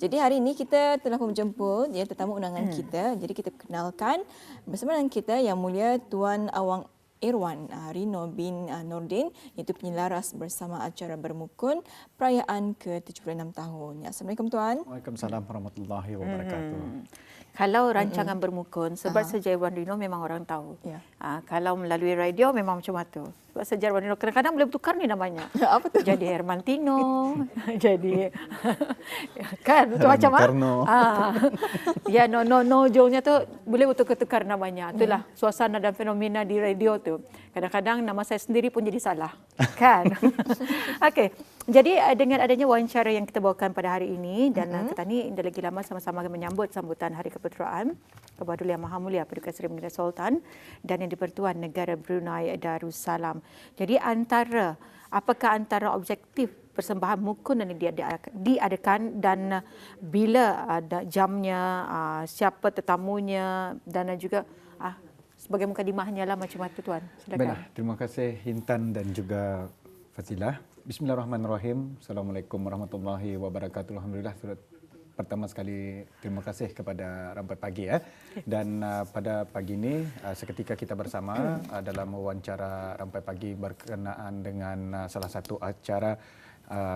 Jadi hari ini kita telah menjemput tetamu undangan kita. Jadi kita kenalkan bersama dengan kita Yang Mulia Tuan Awang Irwan Rino bin Nordin, iaitu penyelaras bersama acara Bermukun perayaan ke-76 tahun. Ya, Assalamualaikum Tuan. Waalaikumsalam warahmatullahi wabarakatuh. Kalau rancangan Bermukun, sebab sejarah Irwan Rino memang orang tahu. Ya. Kalau melalui radio memang macam itu. Sebab sejarah Irwan Rino kadang-kadang boleh bertukar ni namanya. Apa tu? Jadi Hermantino, jadi kan betul macam ya no jauhnya tu boleh bertukar-tukar namanya. Itulah suasana dan fenomena di radio tu. Kadang-kadang nama saya sendiri pun jadi salah. Kan? Okey. Jadi dengan adanya wawancara yang kita bawakan pada hari ini dan kita ni dah lagi lama sama-sama menyambut sambutan Hari Kepeteraan Kepada Yang Maha Mulia Paduka Seri Baginda Sultan dan Yang di-Pertuan Negara Brunei Darussalam. Jadi apakah antara objektif persembahan mukun yang diadakan dan bila ada jamnya, siapa tetamunya dan juga sebagai mukadimahnya lah macam itu Tuan. Silakan. Baiklah, terima kasih Intan dan juga Fazilah. Bismillahirrahmanirrahim. Assalamualaikum warahmatullahi wabarakatuh. Alhamdulillah, pertama sekali terima kasih kepada Rampai Pagi dan pada pagi ini seketika kita bersama dalam wawancara Rampai Pagi berkenaan dengan salah satu acara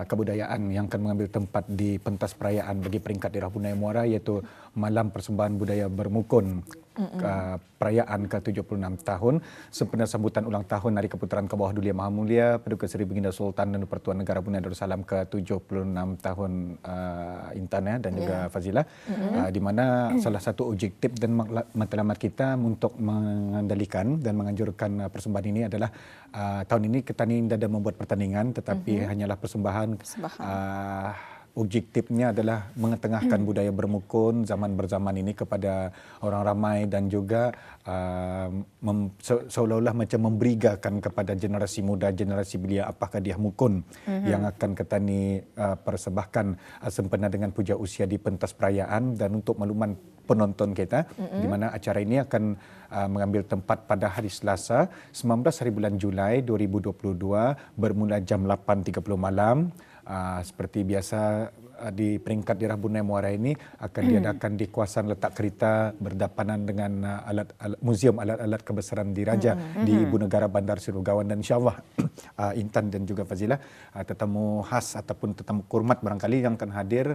kebudayaan yang akan mengambil tempat di pentas perayaan bagi peringkat daerah Brunei Muara, iaitu Malam Persembahan Budaya Bermukun perayaan ke-76 tahun sempena sambutan ulang tahun Hari Keputeraan ke bawah Duli Yang Maha Mulia Paduka Seri Baginda Sultan dan Pertuan Negara Brunei Darussalam ke-76 tahun Intan dan juga Fazilah, di mana salah satu objektif dan matlamat kita untuk mengendalikan dan menganjurkan persembahan ini adalah tahun ini kita ni tidak membuat pertandingan, tetapi hanyalah persembahan. Objektifnya adalah mengetengahkan budaya bermukun zaman berzaman ini kepada orang ramai dan juga seolah-olah macam memberigakan kepada generasi muda, generasi belia apakah dia mukun yang akan kita ni persembahkan sempena dengan puja usia di pentas perayaan. Dan untuk makluman penonton kita, di mana acara ini akan mengambil tempat pada hari Selasa 19 hari bulan Julai 2022 bermula jam 8.30 malam. Seperti biasa di peringkat daerah Brunei Muara ini akan diadakan di kawasan letak kereta berdepanan dengan Muzium Alat-Alat Kebesaran Diraja di Ibu Negara Bandar Sirugawan. Dan insyaAllah Intan dan juga Fazilah, tetamu khas ataupun tetamu hormat barangkali yang akan hadir,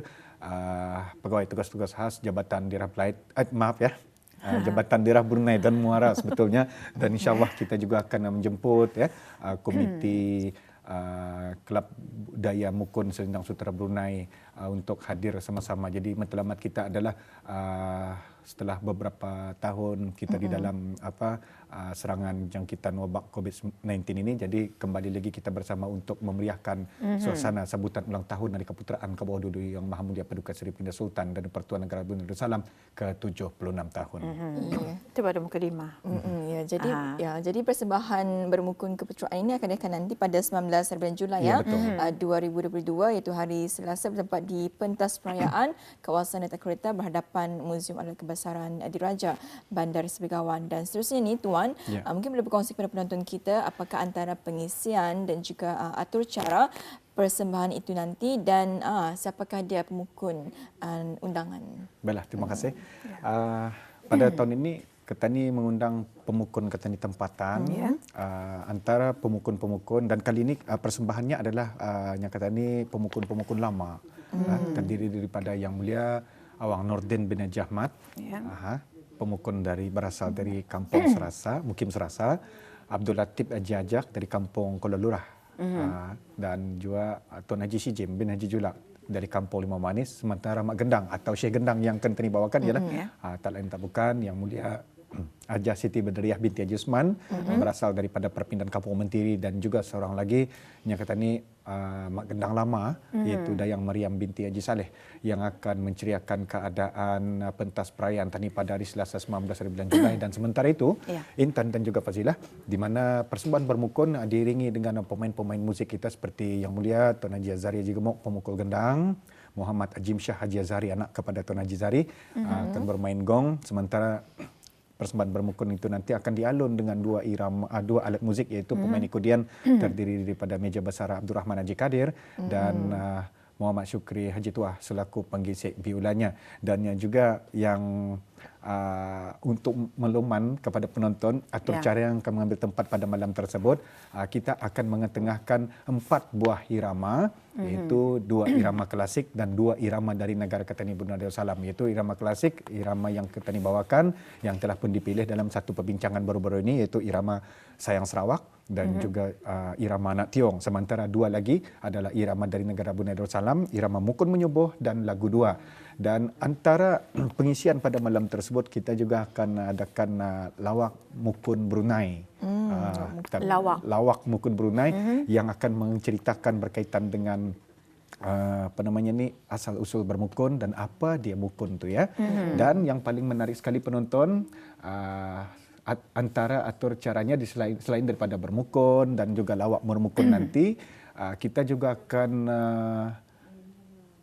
pegawai tugas-tugas khas Jabatan Daerah Jabatan Daerah Brunei dan Muara sebetulnya. Dan insyaAllah kita juga akan menjemput komiti Kelab Budaya Mukun Selendang Sutera Brunei untuk hadir sama-sama. Jadi matlamat kita adalah setelah beberapa tahun kita di dalam serangan jangkitan wabak COVID-19 ini, jadi kembali lagi kita bersama untuk memeriahkan suasana sambutan ulang tahun Hari Keputeraan ke bawah Duli Yang Maha Mulia Paduka Seri Baginda Sultan dan Pertuan Negara Brunei Darussalam ke-76 tahun. Itu pada mukadimah. Jadi persembahan Bermukun Kepeteraan ini akan diadakan nanti pada 19 bulan Julai 2022, iaitu hari Selasa, bertempat di pentas perayaan kawasan letak kereta berhadapan Muzium Alat Kebesaran Diraja Bandar Sirugawan. Dan seterusnya ni Tuan, mungkin boleh berkongsi kepada penonton kita apakah antara pengisian dan juga atur cara persembahan itu nanti dan siapakah dia pemukun undangan. Baiklah, terima kasih. Pada tahun ini kita ni mengundang pemukun kita ni tempatan, antara pemukun-pemukun, dan kali ini persembahannya adalah yang kata ni pemukun-pemukun lama, terdiri daripada Yang Mulia Awang Nordin bin Haji Ahmad, pemukun berasal dari kampung Serasa, Mukim Serasa, Abdul Latif Haji Ajak dari kampung Kuala Lurah, dan juga Tuan Haji Sijim bin Haji Julak dari kampung Limau Manis. Sementara Mak Gendang atau Syekh Gendang yang akan dibawakan ialah tak lain tak bukan Yang Mulia Hajah Siti Badriah binti Haji Usman, berasal daripada Perpindahan Kampung Mentiri, dan juga seorang lagi yang kata ni Mak Gendang lama, iaitu Dayang Mariam binti Haji Saleh, yang akan menceriakan keadaan pentas perayaan tadi pada hari Selasa 19 hari bulan Julai. Dan sementara itu Intan dan juga Fazilah, di mana persembahan bermukun diiringi dengan pemain-pemain musik kita seperti Yang Mulia Tuan Haji Azhari Haji Gemuk, pemukul gendang, Muhammad Ajim Shah Haji Azhari, anak kepada Tuan Haji Zari, akan bermain gong. Sementara persembahan bermukun itu nanti akan dialun dengan dua alat muzik, iaitu pemain ikudian terdiri daripada Meja Besar Abdul Rahman Haji Kadir dan Muhammad Syukri Haji Tuah selaku penggisik biulanya, dan yang juga yang untuk makluman kepada penonton atur cara yang akan mengambil tempat pada malam tersebut, kita akan mengetengahkan 4 buah irama, iaitu 2 irama klasik dan 2 irama dari negara Ketanji Brunei Darussalam. Iaitu irama klasik, irama yang Ketanji bawakan yang telah pun dipilih dalam satu perbincangan baru-baru ini, iaitu irama Sayang Sarawak dan juga irama Anak Tiong. Sementara 2 lagi adalah irama dari negara Brunei Darussalam, irama Mukun Menyubuh dan lagu 2. Dan antara pengisian pada malam tersebut, kita juga akan adakan lawak Mukun Brunei. Lawak Mukun Brunei yang akan menceritakan berkaitan dengan asal usul bermukun dan apa dia mukun tu ya. Dan yang paling menarik sekali penonton, antara atur caranya selain daripada bermukun dan juga lawak bermukun nanti, kita juga akan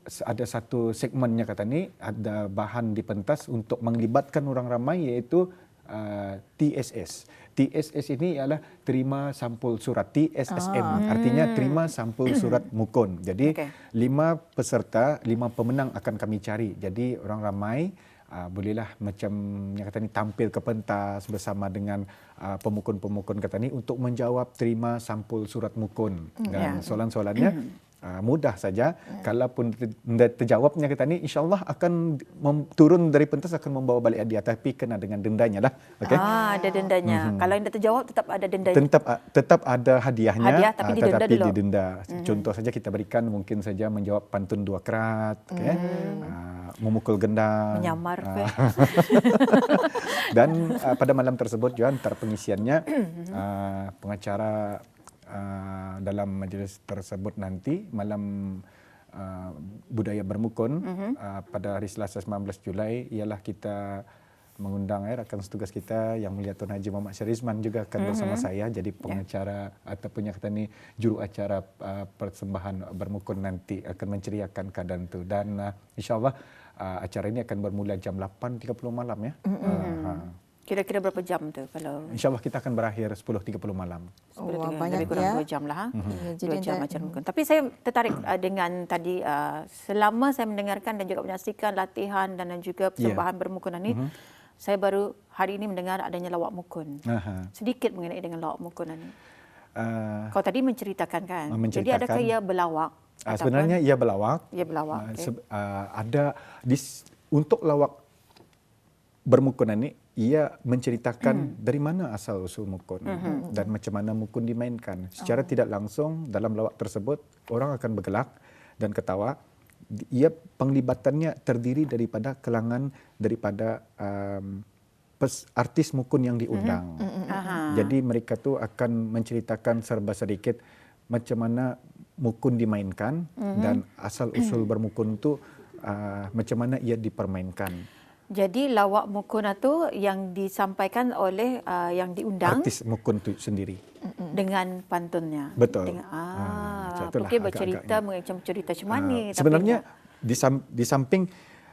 ada satu segmennya kata ni, ada bahan dipentas untuk melibatkan orang ramai, iaitu TSS. TSS ini ialah terima sampul surat, TSSM, artinya terima sampul surat mukun. Jadi 5 peserta, 5 pemenang akan kami cari. Jadi orang ramai bolehlah macam yang kata ni tampil ke pentas bersama dengan pemukun-pemukun kata ni untuk menjawab terima sampul surat mukun. Dan soalan-soalannya mudah saja. Kalaupun terjawabnya kata ni, insyaAllah akan turun dari pentas, akan membawa balik hadiah, tapi kena dengan dendanya lah. Okay? Ada dendanya. Kalau yang terjawab tetap ada dendanya. Tetap ada hadiahnya, hadiah, tapi didenda. Contoh saja kita berikan, mungkin saja menjawab pantun 2 kerat, okay? Memukul gendang, menyamar. Dan pada malam tersebut juga antara pengisiannya, pengacara dalam majlis tersebut nanti malam budaya bermukun pada hari Selasa 19 Julai ialah kita mengundang rakan setugas kita yang Mulia Tuan Haji Muhammad Syarizman juga akan bersama saya jadi pengacara ataupun yang kata ni juru acara persembahan bermukun nanti, akan menceriakan keadaan itu. Dan insyaAllah acara ini akan bermula jam 8.30 malam ya. Kira-kira berapa jam tu kalau? InsyaAllah kita akan berakhir 10.30 malam. Banyak kurang 2 jam lah. 2 jam macam mungkin. Tapi saya tertarik dengan tadi, selama saya mendengarkan dan juga menyaksikan latihan dan juga persembahan bermukunan ini, saya baru hari ini mendengar adanya lawak mukun. Sedikit mengenai dengan lawak mukunan ini. Kau tadi menceritakan kan? Jadi adakah ia berlawak? Sebenarnya ia berlawak. Ia berlawak. Ada untuk lawak bermukunan ini, ia menceritakan dari mana asal usul mukun dan macam mana mukun dimainkan. Secara tidak langsung dalam lawak tersebut orang akan bergelak dan ketawa. Ia penglibatannya terdiri daripada kelangan daripada artis mukun yang diundang. Jadi mereka tu akan menceritakan serba sedikit macam mana mukun dimainkan dan asal usul bermukun tu macam mana ia dipermainkan. Jadi lawak mukun itu yang disampaikan oleh yang diundang artis mukun itu sendiri dengan pantunnya. Betul. Okey, bercerita macam cerita macam mana. Sebenarnya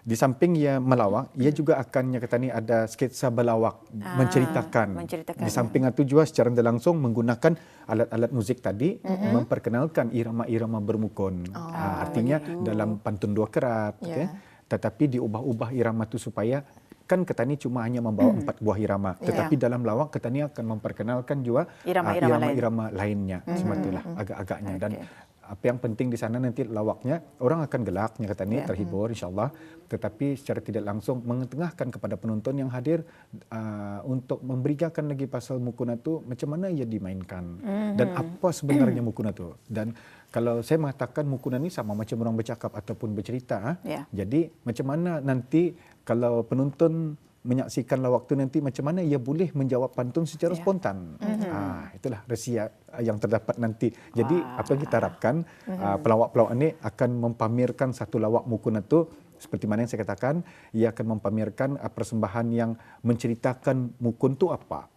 di samping ia melawak, ia juga akan kata ni ada sketsa berlawak menceritakan. Di samping itu juga secara langsung menggunakan alat-alat muzik tadi memperkenalkan irama-irama bermukun. Artinya dalam pantun 2 kerat, tetapi diubah-ubah irama itu supaya kan Ketani cuma hanya membawa 4 buah irama, tetapi dalam lawak Ketani akan memperkenalkan juga irama-irama lainnya. Sematilah agak-agaknya. Dan apa yang penting di sana nanti lawaknya orang akan gelaknya Ketani terhibur insyaAllah, tetapi secara tidak langsung mengetengahkan kepada penonton yang hadir untuk memberikan lagi pasal mukuna itu macam mana ia dimainkan dan apa sebenarnya mukuna itu. Dan kalau saya mengatakan mukuna ini sama macam orang bercakap ataupun bercerita, jadi macam mana nanti kalau penonton menyaksikan lawak itu nanti macam mana ia boleh menjawab pantun secara spontan. Itulah rahsia yang terdapat nanti. Jadi apa yang kita harapkan pelawak-pelawak ini akan mempamerkan satu lawak mukuna itu seperti mana yang saya katakan, ia akan mempamerkan persembahan yang menceritakan mukun itu apa,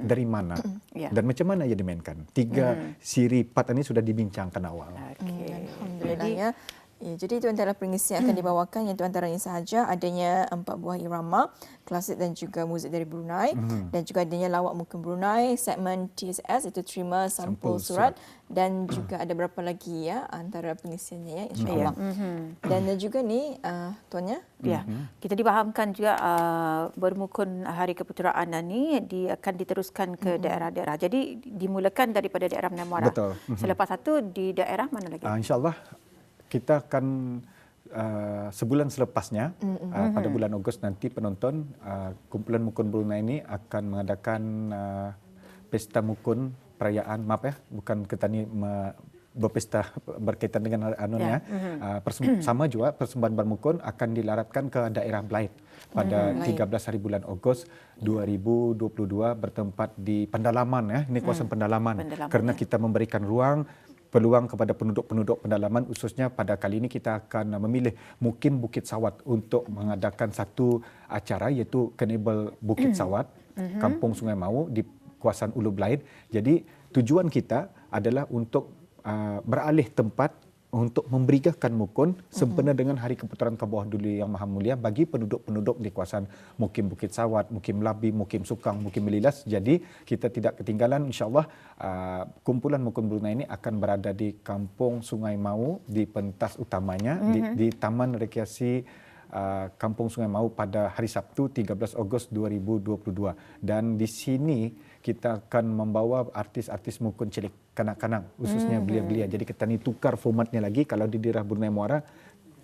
dari mana, dan macam mana ia dimainkan. 3 siri 4 ini sudah dibincangkan awal. Alhamdulillah ya. Ya, jadi itu antara pengisi yang akan dibawakan, iaitu antaranya sahaja adanya 4 buah irama, klasik dan juga muzik dari Brunei, dan juga adanya lawak muka Brunei, segmen TSS itu terima sampul surat, dan juga ada berapa lagi ya antara pengisiannya ya, insya-Allah. Dan juga ni tuannya, ya, kita difahamkan juga bermukun Hari Keputeraan ni akan diteruskan ke daerah-daerah. Jadi dimulakan daripada daerah Menai Muara. Betul. Selepas itu di daerah mana lagi? InsyaAllah kita akan sebulan selepasnya, pada bulan Ogos nanti penonton kumpulan Mukun Brunei ini akan mengadakan pesta mukun perayaan, maaf ya, bukan Ketani berpesta berkaitan dengan anunya. Sama juga persembahan bermukun akan dilaratkan ke daerah Belait pada 13 hari bulan Ogos 2022 bertempat di Pendalaman ya. Ini kawasan Pendalaman. Karena kita memberikan peluang kepada penduduk-penduduk pendalaman, khususnya pada kali ini kita akan memilih mungkin Bukit Sawat untuk mengadakan satu acara, iaitu Carnival Bukit Sawat, Kampung Sungai Mau di kawasan Ulu Belait. Jadi tujuan kita adalah untuk beralih tempat untuk memberikan mukun sempena dengan Hari Keputeraan Kebawah Duli Yang Maha Mulia bagi penduduk-penduduk di kawasan Mukim Bukit Sawat, Mukim Labi, Mukim Sukang, Mukim Melilas. Jadi kita tidak ketinggalan, insya-Allah kumpulan Mukun Brunei ini akan berada di Kampung Sungai Mau di pentas utamanya di Taman Rekreasi Kampung Sungai Mau pada hari Sabtu 13 Ogos 2022. Dan di sini kita akan membawa artis-artis mukun cilik kanak-kanak, khususnya belia-belia. Jadi kita ni tukar formatnya lagi. Kalau di daerah Brunei Muara,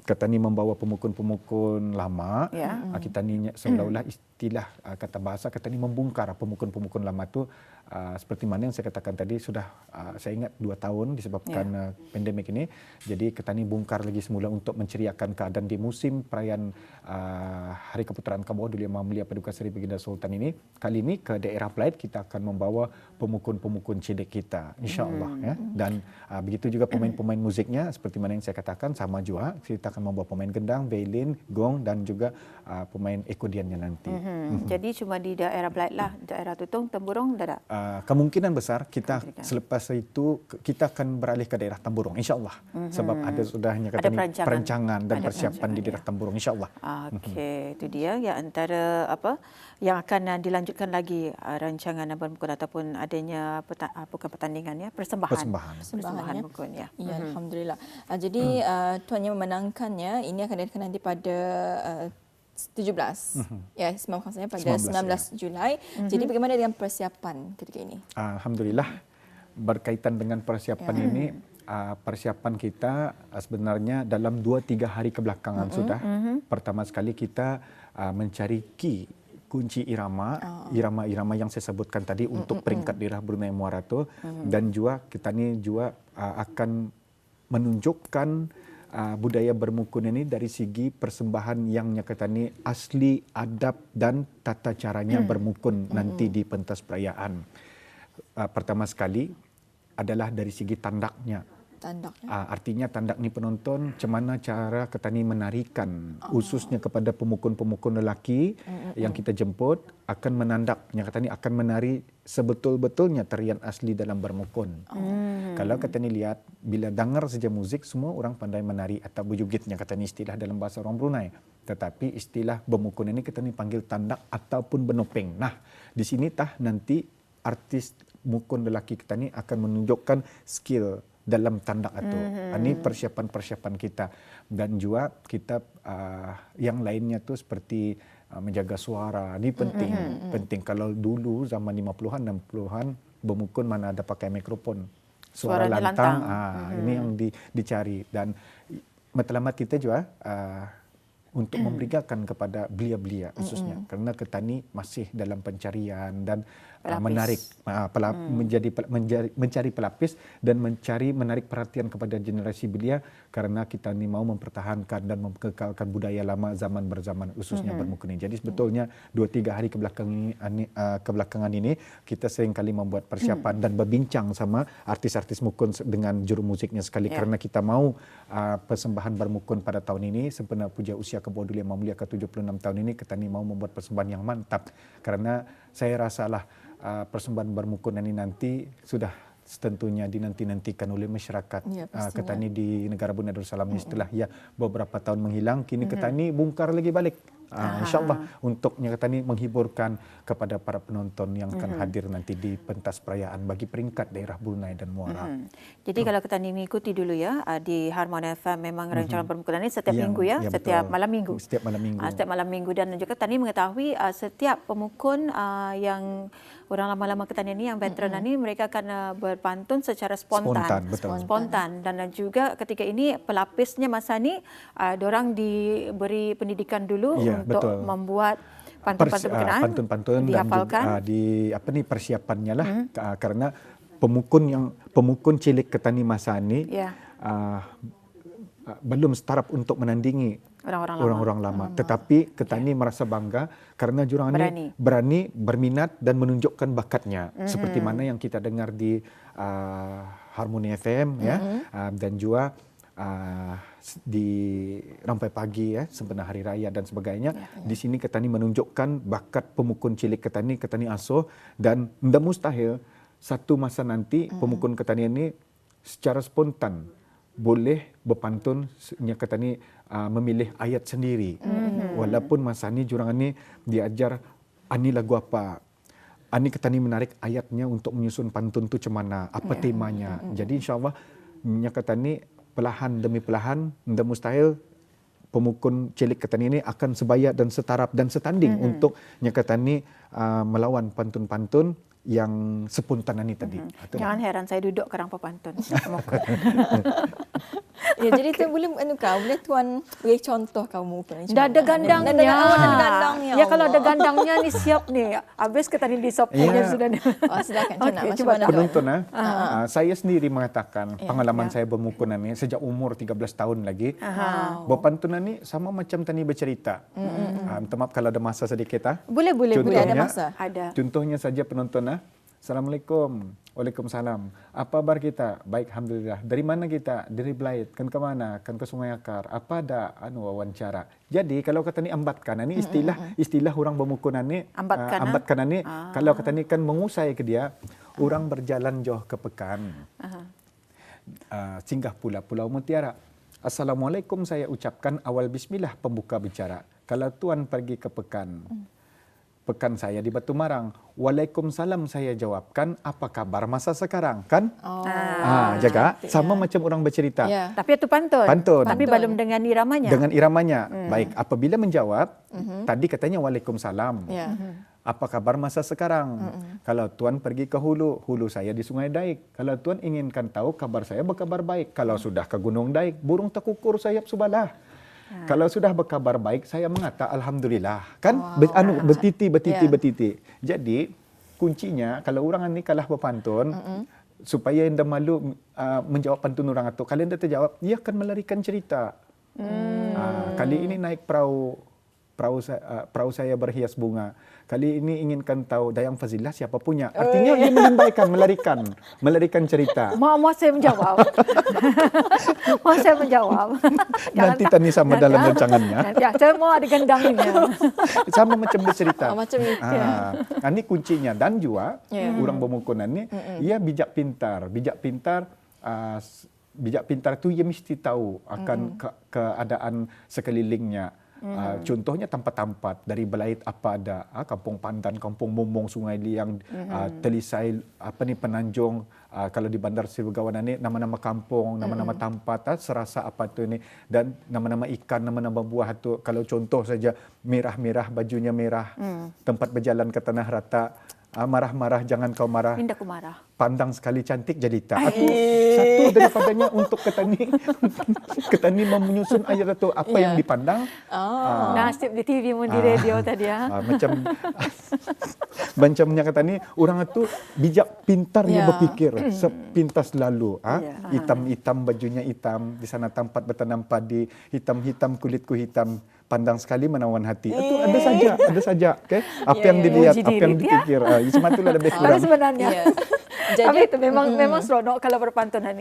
kita ni membawa pemukun-pemukun lama. Kita ni seolah-olah istilah kata bahasa, kita ni membongkar pemukun-pemukun lama tu. Seperti mana yang saya katakan tadi, sudah saya ingat 2 tahun disebabkan pandemik ini. Jadi kita ni bongkar lagi semula untuk menceriakan keadaan di musim perayaan Hari Keputeraan Kebawah Duli Yang Maha Mulia Paduka Seri Baginda Sultan ini. Kali ini ke daerah Belait kita akan membawa pemukun-pemukun cilik kita, insya-Allah ya. Dan begitu juga pemain-pemain musiknya, seperti mana yang saya katakan, sama juga kita akan membawa pemain gendang, violin, gong dan juga pemain ekodiannya nanti. Jadi cuma di daerah Belait lah, daerah Tutong, Temburong, tak ada? Kemungkinan besar kita selepas itu kita akan beralih ke daerah Temburong, insya-Allah. Sebab ada sudahnya perancangan dan persiapan di daerah Temburong, insya-Allah. Okey, itu dia yang antara apa yang akan dilanjutkan lagi rancangan bermukun ataupun adanya bukan pertandingan ya, persembahan mukun ya. Ya, alhamdulillah. Jadi tuan yang memenangkannya ini akan diadakan nanti pada 17. Ya, maksudnya pada 19 Julai. Jadi bagaimana dengan persiapan ketika ini? Alhamdulillah, berkaitan dengan persiapan ini, persiapan kita sebenarnya dalam 2-3 hari kebelakangan sudah. Pertama sekali kita mencari kunci irama-irama yang saya sebutkan tadi untuk peringkat daerah Brunei Muara itu, dan juga kita ni juga akan menunjukkan budaya bermukun ini dari segi persembahan yang kata ni asli adab dan tata caranya bermukun nanti di pentas perayaan. Pertama sekali adalah dari segi tandaknya. Artinya tandak ni penonton, macam mana cara kita ni menarikan, khususnya kepada pemukun-pemukun lelaki yang kita jemput akan menandak, yang kata ni akan menari sebetul-betulnya tarian asli dalam bermukun. Kalau kita ni lihat, bila dengar saja musik, semua orang pandai menari atau berjoget, yang kata ni istilah dalam bahasa orang Brunei. Tetapi istilah bermukun ini kita ni panggil tandak ataupun benopeng. Nah, di sini nanti artis mukun lelaki kita ni akan menunjukkan skill dalam tandak itu. Ini persiapan-persiapan kita. Dan juga kita yang lainnya tu seperti menjaga suara. Ini penting. Penting. Kalau dulu zaman 50-an, 60-an bermukun mana ada pakai mikrofon. Suara lantang. Ini yang dicari. Dan matlamat kita juga untuk memberikan kepada belia-belia khususnya. Kerana ketani masih dalam pencarian dan menarik mencari pelapis dan menarik perhatian kepada generasi belia, kerana kita ni mau mempertahankan dan mengekalkan budaya lama zaman berzaman khususnya bermukun ini. Jadi sebetulnya 2-3 hari kebelakangan ini kita sering kali membuat persiapan dan berbincang sama artis-artis mukun dengan juru musiknya sekali, kerana kita mau persembahan bermukun pada tahun ini sempena puja usia Kebawah Duli Yang Maha Mulia ke-76 tahun ini, kita ni mau membuat persembahan yang mantap, kerana saya rasalah persembahan bermukun ini nanti sudah tentunya dinanti-nantikan oleh masyarakat Ketani di negara Brunei Darussalam ini setelah beberapa tahun menghilang, kini Ketani bongkar lagi balik. InsyaAllah untuk Ketani menghiburkan kepada para penonton yang akan hadir nanti di pentas perayaan bagi peringkat daerah Brunei dan Muara. Jadi kalau Ketani mengikuti dulu ya di Harmoni FM memang rancangan permukaan ini setiap minggu ya, setiap malam minggu. Setiap malam minggu. Setiap malam minggu, dan juga Ketani mengetahui setiap pemukun yang orang lama-lama Ketani ini, yang veteran ini, mereka akan berpantun secara spontan. Spontan. Dan juga ketika ini pelapisnya masa ni, diorang diberi pendidikan dulu untuk membuat pantun-pantun berkenaan, pantun-pantun dihafalkan. Dan juga, persiapannya lah, karena pemukun cilik Ketani masa ini belum startup untuk menandingi orang-orang lama. Tetapi Ketani merasa bangga karena jurang ini berani, berminat dan menunjukkan bakatnya. Seperti mana yang kita dengar di Harmoni FM dan juga di Rampai Pagi sempena Hari Raya dan sebagainya. Di sini Ketani menunjukkan bakat pemukun cilik Ketani, Ketani Aso, dan tidak mustahil satu masa nanti pemukun Ketani ini secara spontan boleh berpantun, Ketani memilih ayat sendiri. Walaupun masa ni jurang ni diajar ani lagu apa, ani Ketani menarik ayatnya untuk menyusun pantun tu macam mana, apa temanya. Jadi insyaAllah Ketani perlahan demi perlahan, tidak mustahil pemukun cilik Ketani ini akan sebaya dan setaraf dan setanding untuk Ketani melawan pantun-pantun yang spontan ini tadi. Jangan heran saya duduk kerang pepantun. Jadi tu boleh tuan beri contoh kamu. Dah ada gandangnya. Ya kalau ada gandangnya ni siap ni. Habis Ketani di sopnya sudah. Silakan cuba penonton. Saya sendiri mengatakan pengalaman saya bermukunan ni sejak umur 13 tahun lagi. Berpantunan ni sama macam Tani bercerita. Minta maaf kalau ada masa sedikit. Boleh ada masa. Ada. Contohnya saja penonton. Assalamualaikum. Waalaikumsalam. Apa kabar kita? Baik, alhamdulillah. Dari mana kita? Dari Belait. Kan ke mana? Kan ke Sungai Akar. Apa ada wawancara? Jadi kalau kata ni ambatkan, ini istilah orang bermukunan ni ambatkan ni. Kalau kata ni kan mengusai ke dia, orang berjalan jauh ke pekan. Singgah pula Pulau Mutiara. Assalamualaikum saya ucapkan awal bismillah pembuka bicara. Kalau tuan pergi ke pekan, pekan saya di Batu Marang. Waalaikumsalam saya jawabkan, apa kabar masa sekarang? Kan? Jaga. Sama macam orang bercerita. Tapi itu pantun. Tapi belum dengan iramanya. Dengan iramanya. Baik, apabila menjawab, tadi katanya Waalaikumsalam. Apa kabar masa sekarang? Kalau tuan pergi ke hulu saya di Sungai Daik. Kalau tuan inginkan tahu kabar saya berkabar baik. Kalau sudah ke Gunung Daik, burung tekukur sayap subalah. Kalau sudah berkabar baik, saya mengata alhamdulillah. Kan betiti. Jadi kuncinya kalau orang ni kalah berpantun, supaya anda malu menjawab pantun orang itu, kalau anda terjawab, dia akan melarikan cerita. Kali ini naik perahu saya berhias bunga. Kali ini inginkan tahu Dayang Fazilah siapa punya. Artinya ia melarikan cerita. Mau saya menjawab. Nanti Tani sama dalam rancangannya. Saya mau ada gandangnya. Sama macam bercerita. Macam itu. Ini kuncinya. Dan juga orang bermukunan ni, ia bijak pintar. Bijak pintar tu ia mesti tahu akan keadaan sekelilingnya. Contohnya tempat-tempat dari Belait apa ada, Kampung Pandan, Kampung Momong, Sungai Liang, Telisai, Penanjung, kalau di Bandar Seri Begawan ini nama-nama kampung, nama-nama tempat, serasa apa tu ni, dan nama-nama ikan, nama-nama buah tu. Kalau contoh saja merah-merah, bajunya merah, tempat berjalan ke tanah rata. Marah-marah jangan kau marah. Minda ku marah. Pandang sekali cantik jelita. Satu daripadanya untuk Ketani menyusun ayat itu apa yang dipandang. Nasib di TV mun di radio tadi macamnya Ketani orang itu bijak pintarnya berpikir sepintas lalu. Hitam-hitam bajunya hitam, di sana tempat bertanam padi, hitam-hitam kulitku hitam. Pandang sekali menawan hati. Itu ada saja. Okay? Apa yang dilihat, apa yang dipikir. Cuma itulah lebih kurang. Tapi sebenarnya. Tapi itu memang seronok kalau perpantunan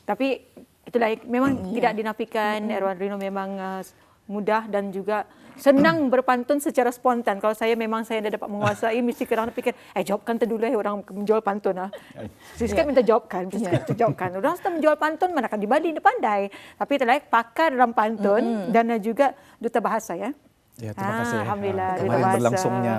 tapi itulah memang tidak dinafikan Erwan Rino memang mudah dan juga senang berpantun secara spontan. Kalau memang saya dah dapat menguasai, mesti kadang fikir, jawabkan tu dulu orang menjual pantun. Sikit minta jawabkan, minta jawabkan. Orang sudah menjual pantun, mana akan di Bali, dia pandai. Tapi terlalu pakar dalam pantun dan juga duta bahasa ya. Ya, terima kasih. Alhamdulillah. Kemarin berlangsungnya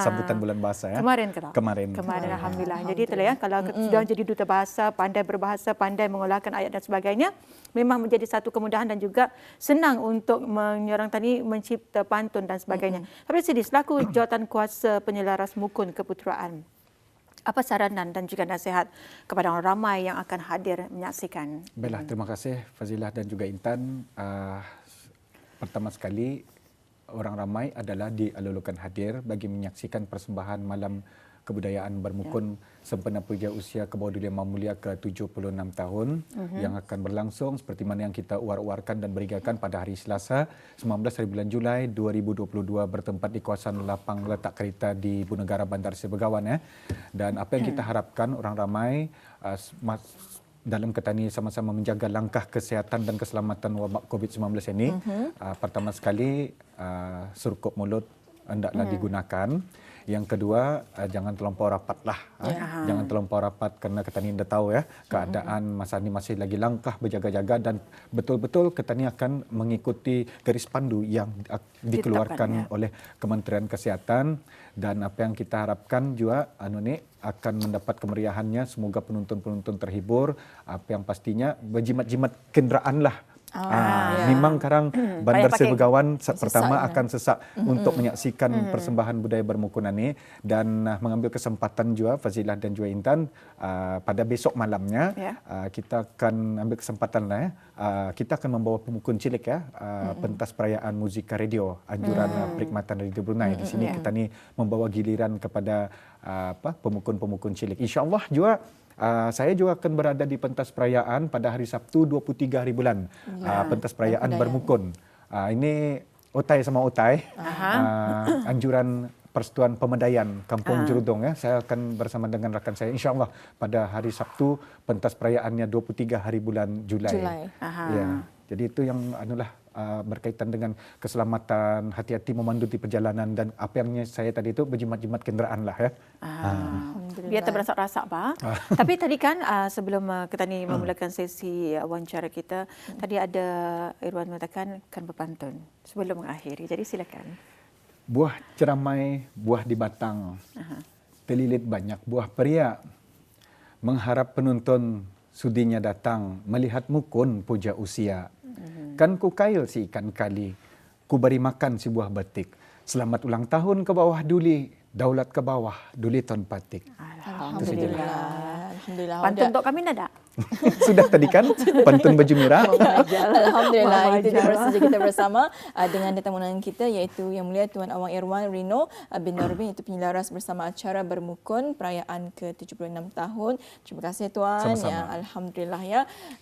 sambutan bulan bahasa ya. Kemarin ke tak? Kemarin. Alhamdulillah. Jadi itulah ya, kalau sudah jadi duta bahasa, pandai berbahasa, pandai mengolahkan ayat dan sebagainya, memang menjadi satu kemudahan dan juga senang untuk menyerang tadi mencipta pantun dan sebagainya. Tapi Sidi, selaku jawatan kuasa penyelaras mukun keputeraan, apa saranan dan juga nasihat kepada orang ramai yang akan hadir menyaksikan? Baiklah, terima kasih Fazilah dan juga Intan. Pertama sekali, orang ramai adalah dialulukan hadir bagi menyaksikan persembahan malam kebudayaan bermukun sempena puja usia Kebaudulian Yang Mulia ke-76 tahun yang akan berlangsung seperti mana yang kita uar-uarkan dan berikan pada hari Selasa 19 hari bulan Julai 2022 bertempat di kawasan lapang letak kereta di Ibu Negara Bandar Seri Begawan ya. Dan apa yang kita harapkan orang ramai dalam Ketani sama-sama menjaga langkah kesihatan dan keselamatan wabak COVID-19 ini. Pertama sekali, surkup mulut hendaklah digunakan. Yang kedua, jangan terlampau rapatlah. Jangan terlampau rapat kerana Ketani dah tahu ya, keadaan masa ini masih lagi langkah berjaga-jaga dan betul-betul Ketani akan mengikuti garis pandu yang dikeluarkan oleh Kementerian Kesihatan. Dan apa yang kita harapkan juga akan mendapat kemeriahannya, semoga penonton-penonton terhibur. Apa yang pastinya berjimat-jimat kenderaan lah. Memang sekarang Bandar Seri Begawan pertama akan sesak untuk menyaksikan persembahan budaya bermukun ini dan mengambil kesempatan juga Fazilah dan juga Intan pada besok malamnya kita akan ambil kesempatan lah ya. Kita akan membawa pemukun cilik ya, pentas perayaan muzika radio anjuran Perkhidmatan Radio Brunei. Di sini kita ni membawa giliran kepada pemukun-pemukun cilik. InsyaAllah juga saya juga akan berada di pentas perayaan pada hari Sabtu 23 hari bulan. Pentas perayaan bermukun. Ini Otai sama Otai. Anjuran Persatuan Pemedaian Kampung Jerudong ya. Saya akan bersama dengan rakan saya insya-Allah pada hari Sabtu pentas perayaannya 23 hari bulan Julai. Ya. Jadi itu yang berkaitan dengan keselamatan, hati-hati memandu di perjalanan dan apa yang saya tadi itu berjimat-jimat kenderaan lah ya. Biar terberasak-rasak Pak. Tapi tadi kan sebelum kita ni memulakan sesi wawancara kita, tadi ada Irwan mengatakan akan berpantun sebelum mengakhiri. Jadi silakan. Buah ceramai, buah di batang. Terlilit banyak buah periak. Mengharap penonton sudinya datang melihat mukun puja usia. Kan ku kail si ikan kali, ku beri makan si buah batik. Selamat ulang tahun ke bawah Duli, daulat ke bawah Duli Ton Patik. Alhamdulillah. Alhamdulillah. Pantun untuk kami ada? Sudah tadi kan pantun baju merah. Alhamdulillah. Itu dia saja kita bersama dengan tetamu undangan kita iaitu Yang Mulia Tuan Awang Irwan Rino bin Norbin, itu penyelaras bersama acara bermukun perayaan ke-76 tahun. Terima kasih Tuan. Sama-sama. Ya, alhamdulillah ya.